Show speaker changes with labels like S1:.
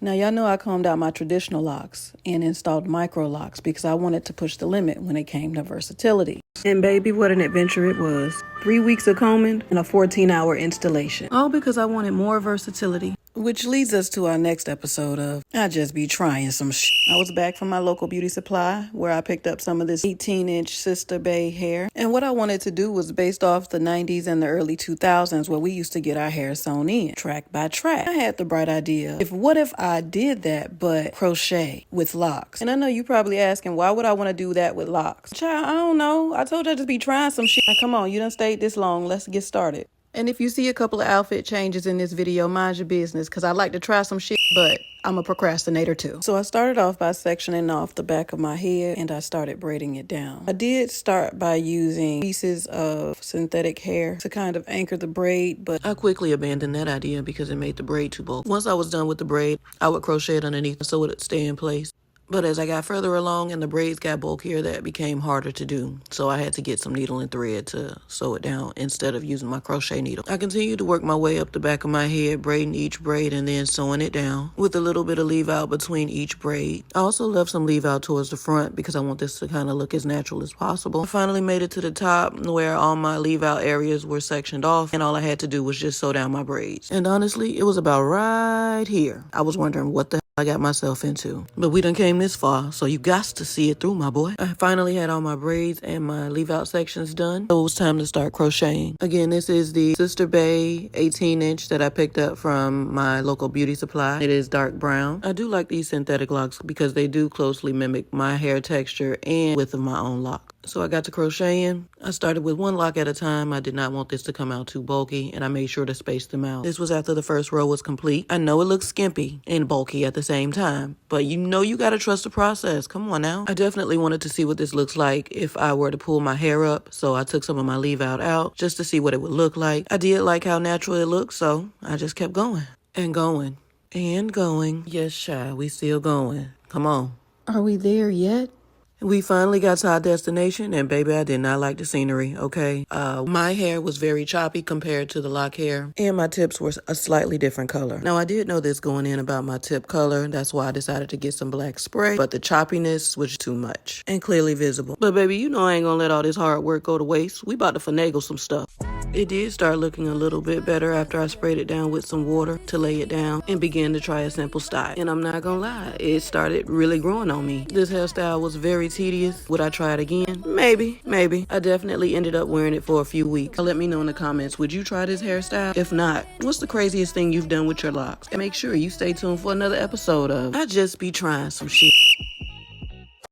S1: Now y'all know I combed out my traditional locks and installed micro locks because I wanted to push the limit when it came to versatility. And baby, what an adventure it was. 3 weeks of combing and a 14-hour installation. All because I wanted more versatility. Which leads us to our next episode of I Just Be Trying Some Shit. I was back from my local beauty supply where I picked up some of this 18-inch Sister Bay hair. And what I wanted to do was based off the 90s and the early 2000s where we used to get our hair sewn in, track by track. I had the bright idea, what if I did that but crochet with locks? And I know you probably asking, why would I want to do that with locks? Child, I don't know. I told you I'd just be trying some shit. Now, come on, you done stayed this long. Let's get started. And if you see a couple of outfit changes in this video, mind your business, because I like to try some shit, but I'm a procrastinator too. So I started off by sectioning off the back of my head and I started braiding it down. I did start by using pieces of synthetic hair to kind of anchor the braid, but I quickly abandoned that idea because it made the braid too bulky. Once I was done with the braid, I would crochet it underneath so it would stay in place. But as I got further along and the braids got bulkier, that became harder to do. So I had to get some needle and thread to sew it down instead of using my crochet needle. I continued to work my way up the back of my head, braiding each braid and then sewing it down with a little bit of leave out between each braid. I also left some leave out towards the front because I want this to kind of look as natural as possible. I finally made it to the top where all my leave out areas were sectioned off and all I had to do was just sew down my braids. And honestly, it was about right here. I was wondering what the I got myself into. But we done came this far, so you got to see it through, my boy. I finally had all my braids and my leave out sections done, so it was time to start crocheting. Again, this is the Sister Bay 18-inch that I picked up from my local beauty supply. It is dark brown. I do like these synthetic locks because they do closely mimic my hair texture and width of my own lock. So I got to crocheting. I started with one lock at a time. I did not want this to come out too bulky, and I made sure to space them out. This was after the first row was complete. I know it looks skimpy and bulky at the same time, but you know you gotta trust the process. Come on now. I definitely wanted to see what this looks like if I were to pull my hair up, so I took some of my leave out just to see what it would look like. I did like how natural it looked, so I just kept going and going and going. Yes, child, we still going. Come on. Are we there yet? We finally got to our destination, and baby, I did not like the scenery, okay? My hair was very choppy compared to the lock hair, and my tips were a slightly different color. Now, I did know this going in about my tip color. That's why I decided to get some black spray, but the choppiness was too much and clearly visible. But baby, you know I ain't gonna let all this hard work go to waste. We about to finagle some stuff. It did start looking a little bit better after I sprayed it down with some water to lay it down and began to try a simple style. And I'm not gonna lie, it started really growing on me. This hairstyle was very tedious. Would I try it again? Maybe. I definitely ended up wearing it for a few weeks. Let me know in the comments, would you try this hairstyle? If not, what's the craziest thing you've done with your locks? And make sure you stay tuned for another episode of I Just Be Trying Some Shit.